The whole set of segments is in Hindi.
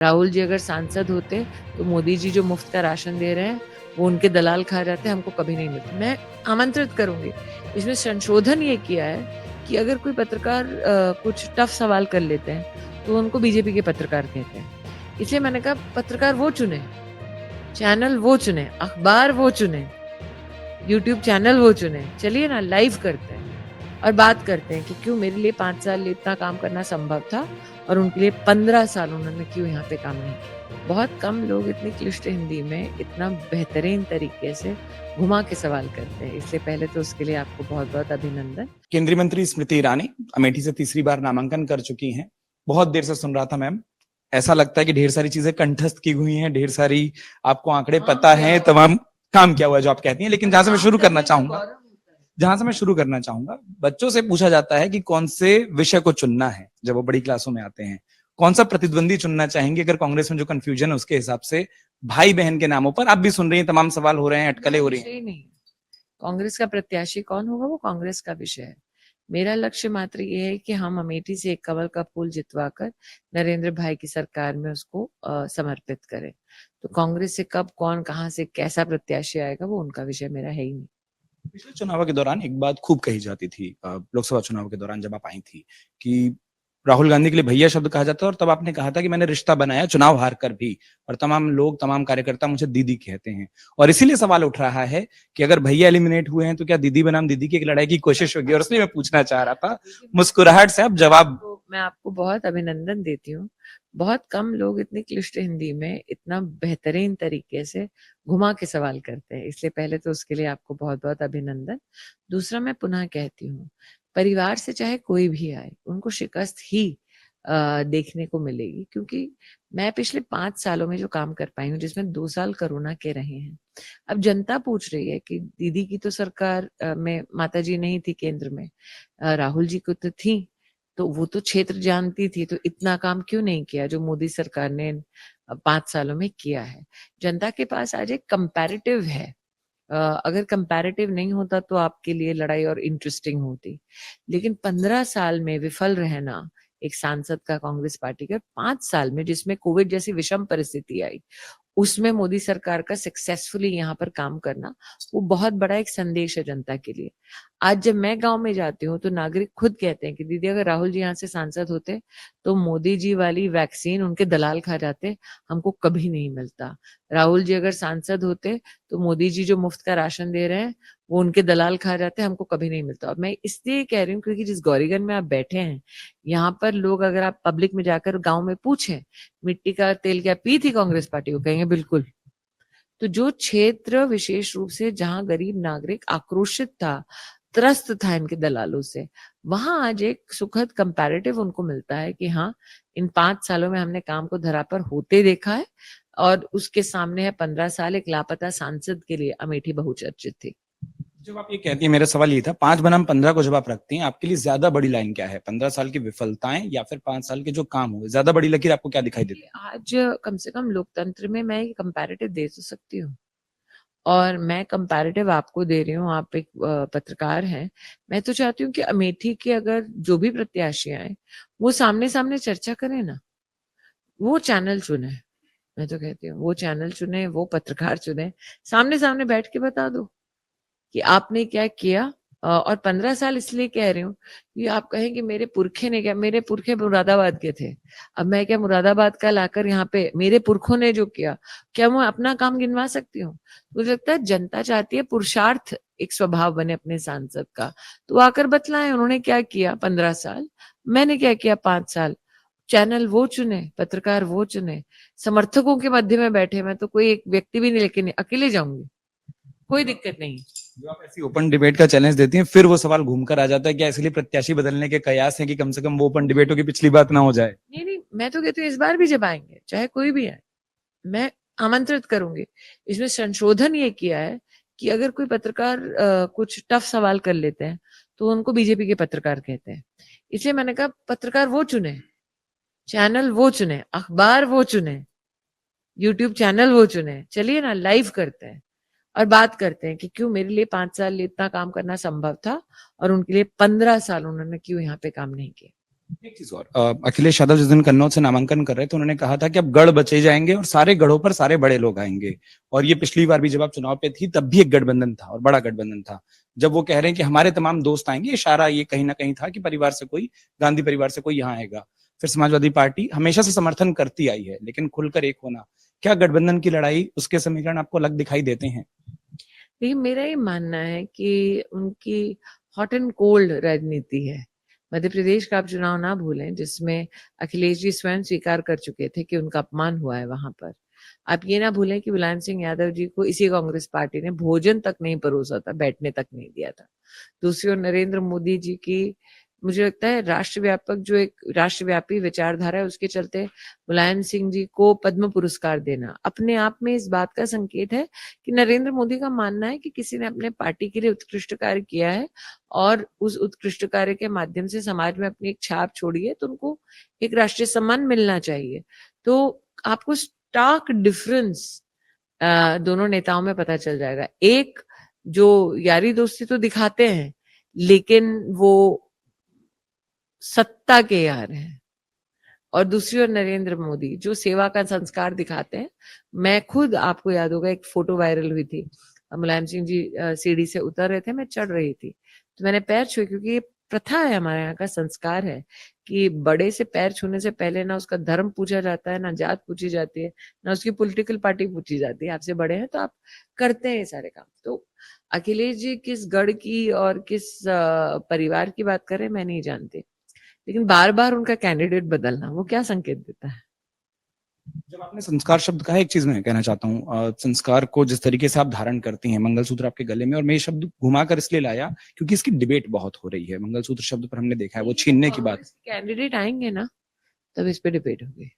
राहुल जी अगर सांसद होते तो मोदी जी जो मुफ्त का राशन दे रहे हैं वो उनके दलाल खा जाते, हमको कभी नहीं मिलता। मैं आमंत्रित करूंगी, इसमें संशोधन ये किया है कि अगर कोई पत्रकार कुछ टफ सवाल कर लेते हैं तो उनको बीजेपी के पत्रकार कहते हैं। इसलिए मैंने कहा पत्रकार वो चुने, चैनल वो चुने, अखबार वो चुने, यूट्यूब चैनल वो चुने। चलिए ना लाइव करते हैं और बात करते हैं कि क्यों मेरे लिए 5 साल इतना काम करना संभव था और उनके लिए 15 साल उन्होंने क्यों यहाँ पे काम नहीं किया। बहुत कम लोग इतनी क्लिष्ट हिंदी में इतना बेहतरीन तरीके से घुमा के सवाल करते हैं, इसलिए पहले तो उसके लिए आपको बहुत-बहुत अभिनंदन। केंद्रीय मंत्री स्मृति ईरानी अमेठी से तीसरी बार नामांकन कर चुकी हैं। बहुत देर से सुन रहा था मैम, ऐसा लगता है कि ढेर सारी चीजें कंठस्थ की हुई हैं, ढेर सारी आपको आंकड़े पता हैं, तमाम काम किया हुआ है जो आप कहती हैं। लेकिन जहां से मैं शुरू करना चाहूंगा, बच्चों से पूछा जाता है कि कौन से विषय को चुनना है जब वो बड़ी क्लासों में आते हैं, कौन सा प्रतिद्वंदी चुनना चाहेंगे। अगर कांग्रेस में जो कंफ्यूजन है उसके हिसाब से भाई बहन के नामों पर आप भी सुन रही हैं, तमाम सवाल हो रहे हैं, अटकलें हो रही हैं। नहीं, कांग्रेस का प्रत्याशी कौन होगा वो कांग्रेस का विषय है। मेरा लक्ष्य मात्र ये है कि हम अमेठी से एक कमल का फूल जितवाकर नरेंद्र भाई की सरकार में उसको समर्पित करें। तो कांग्रेस से कब कौन कहां से कैसा प्रत्याशी आएगा वो उनका विषय मेरा है ही नहीं। पिछले चुनाव के दौरान एक बात खूब कही जाती थी, लोकसभा चुनाव के दौरान जब आप आई थी, कि राहुल गांधी के लिए भैया शब्द कहा जाता है, और तब आपने कहा था कि मैंने रिश्ता बनाया चुनाव हार कर भी, और तमाम लोग, तमाम कार्यकर्ता मुझे दीदी कहते हैं। और इसीलिए सवाल उठ रहा है कि अगर भैया एलिमिनेट हुए हैं तो क्या दीदी बनाम दीदी की एक लड़ाई की कोशिश होगी। और इसलिए मैं पूछना चाह रहा था, मुस्कुराहट से आप जवाब। मैं आपको बहुत अभिनंदन देती हूँ। बहुत कम लोग इतनी क्लिष्ट हिंदी में इतना बेहतरीन तरीके से घुमा के सवाल करते हैं, इसलिए पहले तो उसके लिए आपको बहुत-बहुत अभिनंदन। दूसरा मैं पुनः कहती हूँ, परिवार से चाहे कोई भी आए, उनको शिकस्त ही देखने को मिलेगी, क्योंकि मैं पिछले 5 सालों में जो काम कर पाई हूँ, जिसमें 2 साल कोरोना के रहे हैं। अब जनता पूछ रही है कि दीदी की तो सरकार में माताजी नहीं थी केंद्र में, राहुल जी को तो थी, तो वो तो क्षेत्र जानती थी, तो इतना काम क्यों नहीं किया जो मोदी सरकार ने 5 सालों में किया है। जनता के पास आज एक कंपैरेटिव है। अगर कंपैरेटिव नहीं होता तो आपके लिए लड़ाई और इंटरेस्टिंग होती। लेकिन 15 साल में विफल रहना एक सांसद का कांग्रेस पार्टी का, 5 साल में जिसमें कोविड जैसी विषम परिस्थिति आई, उसमें मोदी सरकार का सक्सेसफुली यहाँ पर काम करना, वो बहुत बड़ा एक संदेश है जनता के लिए। आज जब मैं गाँव में जाती हूँ तो नागरिक खुद कहते हैं कि दीदी अगर राहुल जी यहाँ से सांसद होते तो मोदी जी वाली वैक्सीन उनके दलाल खा जाते, हमको कभी नहीं मिलता। राहुल जी अगर सांसद होते तो मोदी जी जो मुफ्त का राशन दे रहे हैं वो उनके दलाल खा जाते, हमको कभी नहीं मिलता। और मैं इसलिए कह रही हूँ क्योंकि जिस गौरीगंज में आप बैठे हैं, यहाँ पर लोग, अगर आप पब्लिक में जाकर गाँव में पूछें, मिट्टी का तेल क्या पी थी कांग्रेस पार्टी, वो कहेंगे बिल्कुल। तो जो क्षेत्र विशेष रूप से जहां गरीब नागरिक आक्रोशित था, त्रस्त था इनके दलालों से, वहां आज एक सुखद कंपैरेटिव उनको मिलता है कि हाँ, इन 5 सालों में हमने काम को धरा पर होते देखा है। और उसके सामने है 15 साल एक लापता सांसद के लिए अमेठी बहुचर्चित थी। जब आप ये कहती हैं, मेरा सवाल ये था, 5 बनाम 15 को जब आप रखती हैं, आपके लिए ज्यादा बड़ी लाइन क्या है? 15 साल की विफलताएं या फिर 5 साल के जो काम हुए? ज्यादा बड़ी लकीर आपको क्या दिखाई देती है? आज कम से कम लोकतंत्र में मैं ये कंपैरेटिव दे तो सकती हूँ, और मैं कंपैरेटिव आपको दे रही हूँ, आप एक पत्रकार हैं। मैं तो चाहती हूँ कि अमेठी के अगर जो भी प्रत्याशी आए, वो सामने-सामने चर्चा करें ना, वो चैनल चुनें। मैं तो कहती हूँ वो चैनल चुनें, वो पत्रकार चुनें, सामने-सामने बैठ के बता दो कि आपने क्या किया। और 15 साल इसलिए कह रही हूँ कि आप कहें कि मेरे पुरखे ने क्या, मेरे पुरखे मुरादाबाद के थे। अब मैं क्या मुरादाबाद का लाकर यहाँ पे मेरे पुरखों ने जो किया, क्या मैं अपना काम गिनवा सकती हूँ? मुझे लगता है जनता चाहती है पुरुषार्थ एक स्वभाव बने अपने सांसद का। तो वो आकर बतलाएं उन्होंने क्या किया 15 साल, मैंने क्या किया 5 साल। चैनल वो चुने, पत्रकार वो चुने, समर्थकों के मध्य में बैठे, मैं तो कोई एक व्यक्ति भी नहीं लेके नहीं, अकेले जाऊँगी, कोई दिक्कत नहीं। जो आप ऐसी ओपन डिबेट का चैलेंज देती हैं, फिर वो सवाल घूमकर आ जाता है, क्या इसलिए प्रत्याशी बदलने के कयास हैं कि कम से कम वो ओपन डिबेटों की पिछली बात ना हो जाए? नहीं, मैं तो कहती हूँ इस बार भी जब आएँगे, चाहे कोई भी आए, मैं आमंत्रित करूँगी। इसमें संशोधन ये किया है कि अगर कोई पत्रकार कुछ टफ सवाल कर लेते हैं, तो उनको बीजेपी के पत्रकार कहते हैं। इसलिए मैंने कहा पत्रकार वो चुने, चैनल वो चुने, अखबार वो चुने, यूट्यूब चैनल वो चुने। चलिए ना लाइव करते हैं और बात करते हैं कि क्यों मेरे लिए 5 साल इतना काम करना संभव था और उनके लिए 15 साल उन्होंने क्यों यहाँ पे काम नहीं किया। एक चीज और, अखिलेश यादव जिस दिन कन्नौज से नामांकन कर रहे थे उन्होंने कहा था कि अब गढ़ बचे जाएंगे और सारे गढ़ों पर सारे बड़े लोग आएंगे। और ये पिछली बार भी जब आप चुनाव पे थी तब भी एक गठबंधन था और बड़ा गठबंधन था। जब वो कह रहे हैं कि हमारे तमाम दोस्त आएंगे, इशारा ये कहीं ना कहीं था कि परिवार से कोई, गांधी परिवार से कोई यहाँ आएगा। फिर समाजवादी पार्टी हमेशा से समर्थन करती आई है, लेकिन खुलकर एक होना, क्या गठबंधन की लड़ाई, उसके समीकरण आपको अलग दिखाई देते हैं? देखिए, मेरा ये मानना है कि उनकी हॉट एंड कोल्ड राजनीति है। मध्य प्रदेश का आप चुनाव ना भूलें, जिसमें अखिलेश जी स्वयं स्वीकार कर चुके थे कि उनका अपमान हुआ है वहां पर। आप ये ना भूलें कि मुलायम सिंह यादव जी को इसी कांग्रेस पार्टी ने भोजन तक नहीं परोसा था, बैठने तक नहीं दिया था। दूसरी ओर नरेंद्र मोदी जी की, मुझे लगता है, राष्ट्रव्यापक जो एक राष्ट्रव्यापी विचारधारा है, उसके चलते मुलायम सिंह जी को पद्म पुरस्कार देना अपने आप में इस बात का संकेत है कि नरेंद्र मोदी का मानना है कि किसी ने अपने पार्टी के लिए उत्कृष्ट कार्य किया है और उस उत्कृष्ट कार्य के माध्यम से समाज में अपनी एक छाप छोड़ी है, तो उनको एक राष्ट्रीय सम्मान मिलना चाहिए। तो आपको स्टार्क डिफरेंस दोनों नेताओं में पता चल जाएगा। एक जो यारी दोस्ती तो दिखाते हैं, लेकिन वो सत्ता के यार हैं, और दूसरी ओर नरेंद्र मोदी जो सेवा का संस्कार दिखाते हैं। मैं खुद, आपको याद होगा, एक फोटो वायरल हुई थी, मुलायम सिंह जी सीढ़ी से उतर रहे थे, मैं चढ़ रही थी, तो मैंने पैर छुए, क्योंकि ये प्रथा है, हमारे यहाँ का संस्कार है कि बड़े से पैर छूने से पहले ना उसका धर्म पूछा जाता है, ना जात पूछी जाती है, ना उसकी पॉलिटिकल पार्टी पूछी जाती है। आपसे बड़े हैं तो आप करते हैं ये सारे काम। तो अखिलेश जी किस गढ़ की और किस परिवार की बात करें मैं नहीं जानती, लेकिन बार बार उनका कैंडिडेट बदलना वो क्या संकेत देता है? जब आपने संस्कार शब्द कहा, एक चीज मैं कहना चाहता हूँ, संस्कार को जिस तरीके से आप धारण करती हैं, मंगलसूत्र आपके गले में, और मैं ये शब्द घुमाकर इसलिए लाया क्योंकि इसकी डिबेट बहुत हो रही है। मंगलसूत्र शब्द पर हमने देखा है वो छीनने की बात। कैंडिडेट आएंगे ना, तब इस पे डिबेट होगी।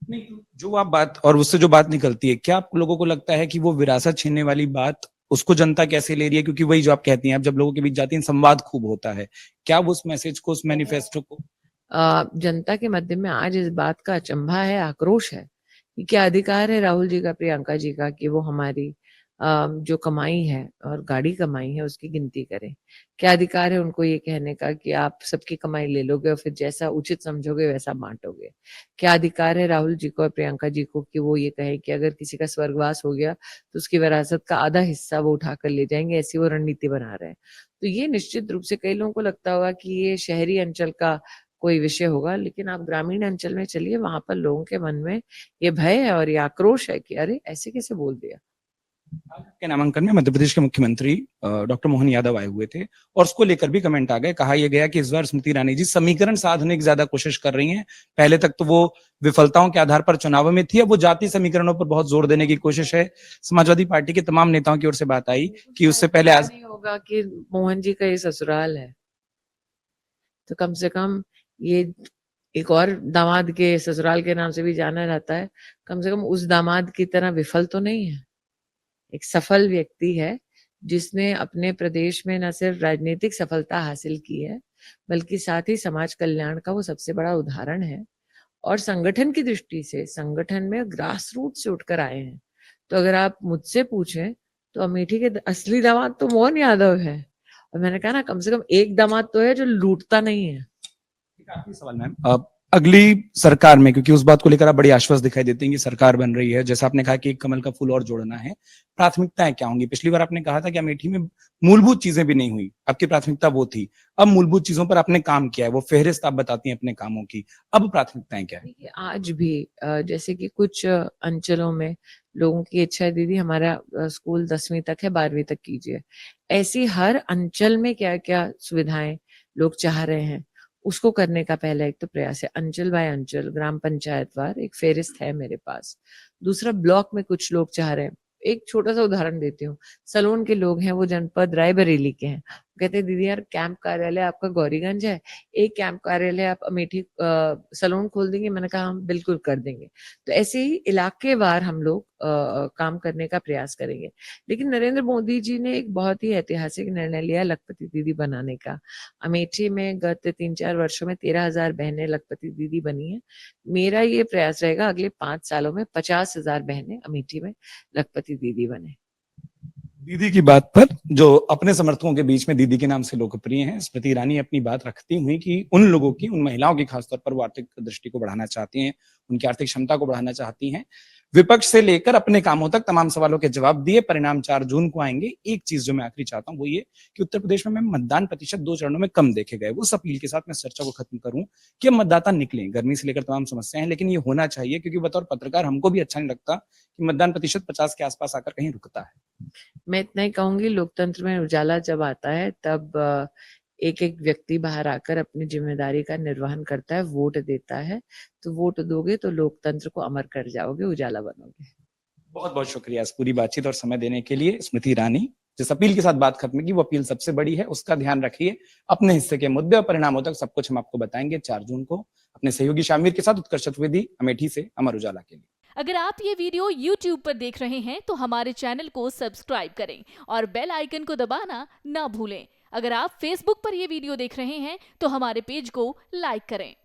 नहीं, जो आप बात और उससे जो बात निकलती है, क्या आप लोगों को लगता है कि वो विरासत छीनने वाली बात, उसको जनता कैसे ले रही है? क्योंकि वही जो आप कहती हैं, आप जब लोगों के बीच जाती हैं संवाद खूब होता है, क्या वो उस मैसेज को, उस मैनिफेस्टो को? जनता के मध्य में आज इस बात का अचंभा है, आक्रोश है कि क्या अधिकार है राहुल जी का, प्रियंका जी का, कि वो हमारी जो कमाई है और गाड़ी कमाई है उसकी गिनती करें? क्या अधिकार है उनको ये कहने का कि आप सबकी कमाई ले लोगे और फिर जैसा उचित समझोगे वैसा बांटोगे? क्या अधिकार है राहुल जी को और प्रियंका जी को कि वो ये कहे कि अगर किसी का स्वर्गवास हो गया तो उसकी विरासत का आधा हिस्सा वो उठाकर ले जाएंगे? ऐसी वो रणनीति बना रहे हैं। तो ये निश्चित रूप से कई लोगों को लगता होगा कि ये शहरी अंचल का कोई विषय होगा, लेकिन आप ग्रामीण अंचल में चलिए, वहां पर लोगों के मन में ये भय है और ये आक्रोश है कि अरे ऐसे कैसे बोल दिया। के नामांकन में मध्य प्रदेश के मुख्यमंत्री डॉक्टर मोहन यादव आए हुए थे और उसको लेकर भी कमेंट आ गए। कहा यह गया कि इस बार स्मृति ईरानी जी समीकरण साधने की ज्यादा कोशिश कर रही हैं। पहले तक तो वो विफलताओं के आधार पर चुनाव में थी, अब वो जातीय समीकरणों पर बहुत जोर देने की कोशिश है। समाजवादी पार्टी के तमाम नेताओं की ओर से बात आई कि उससे पहले आज नहीं होगा कि मोहन जी का ये ससुराल है, तो कम से कम ये एक और दामाद के ससुराल के नाम से भी जाना जाता है, कम से कम उस दामाद की तरह विफल तो नहीं है। एक सफल व्यक्ति है जिसने अपने प्रदेश में न सिर्फ राजनीतिक सफलता हासिल की है, बल्कि साथ ही समाज कल्याण का वो सबसे बड़ा उदाहरण है। और संगठन की दृष्टि से संगठन में ग्रास रूट से उठकर आए हैं। तो अगर आप मुझसे पूछें तो अमेठी के असली दामाद तो मोहन यादव है। और मैंने कहा ना, कम से कम एक दामाद तो है जो लूटता नहीं है। एक आखिरी सवाल मैम, अगली सरकार में, क्योंकि उस बात को लेकर आप बड़ी आश्वस्त दिखाई देती हैं कि सरकार बन रही है, जैसा आपने कहा कि एक कमल का फूल और जोड़ना है, प्राथमिकताएं क्या होंगी? पिछली बार आपने कहा था कि अमेठी में मूलभूत चीजें भी नहीं हुई, आपकी प्राथमिकता वो थी। अब मूलभूत चीजों पर आपने काम किया है, वो फेहरिस्त आप बताती हैं अपने कामों की, अब प्राथमिकताएं क्या है? देखिए, आज भी जैसे कि कुछ अंचलों में लोगों की इच्छा है, दीदी हमारा स्कूल 10वीं तक है, 12वीं तक कीजिए। ऐसी हर अंचल में क्या क्या सुविधाएं लोग चाह रहे हैं, उसको करने का पहला एक तो प्रयास है। अंचल बाय अंचल, ग्राम पंचायत वार एक फेरिस्त है मेरे पास। दूसरा, ब्लॉक में कुछ लोग चाह रहे हैं। एक छोटा सा उदाहरण देती हूँ। सलोन के लोग हैं, वो जनपद रायबरेली के हैं, कहते हैं दीदी यार कैंप कार्यालय आपका गौरीगंज है, एक कैंप कार्यालय आप अमेठी सलोन खोल देंगे? मैंने कहा हम बिल्कुल कर देंगे। तो ऐसे ही इलाकेवार हम लोग काम करने का प्रयास करेंगे। लेकिन नरेंद्र मोदी जी ने एक बहुत ही ऐतिहासिक निर्णय लिया लखपति दीदी बनाने का। अमेठी में गत 3-4 वर्षों में 13,000 बहनें लखपति दीदी बनी है। मेरा ये प्रयास रहेगा अगले 5 सालों में 50,000 बहनें अमेठी में लखपति दीदी बने। दीदी की बात पर जो अपने समर्थकों के बीच में दीदी के नाम से लोकप्रिय हैं, स्मृति ईरानी अपनी बात रखती हुई कि उन लोगों की, उन महिलाओं की खासतौर पर वो आर्थिक दृष्टि को बढ़ाना चाहती हैं, उनकी आर्थिक क्षमता को बढ़ाना चाहती हैं। विपक्ष से लेकर अपने कामों तक तमाम सवालों के जवाब दिए, परिणाम 4 जून को आएंगे। एक चीज जो मैं आखिरी चाहता हूँ वो ये कि उत्तर प्रदेश में मतदान प्रतिशत 2 चरणों में कम देखे गए। उस अपील के साथ मैं चर्चा को खत्म करूं कि अब मतदाता निकलें, गर्मी से लेकर तमाम समस्याएं हैं, लेकिन ये होना चाहिए क्योंकि बतौर पत्रकार हमको भी अच्छा नहीं लगता कि मतदान प्रतिशत 50 के आसपास आकर कहीं रुकता है। मैं इतना ही कहूँगी, लोकतंत्र में उजाला जब आता है तब एक-एक व्यक्ति बाहर आकर अपनी ज़िम्मेदारी का निर्वहन करता है, वोट देता है। तो वोट दोगे तो लोकतंत्र को अमर कर जाओगे, उजाला बनोगे। बहुत-बहुत शुक्रिया इस पूरी बातचीत और समय देने के लिए स्मृति ईरानी। जिस अपील के साथ बात खत्म की वो अपील सबसे बड़ी है, उसका ध्यान रखिए। अपने हिस्से के मुद्दे और परिणामों तक सब कुछ हम आपको बताएंगे 4 जून को। अपने सहयोगी शामिर के साथ उत्कर्ष चतुर्वेदी, अमेठी से अमर उजाला के लिए। अगर आप ये वीडियो YouTube पर देख रहे हैं तो हमारे चैनल को सब्सक्राइब करें और बेल आइकन को दबाना ना भूलें। अगर आप Facebook पर ये वीडियो देख रहे हैं तो हमारे पेज को लाइक करें।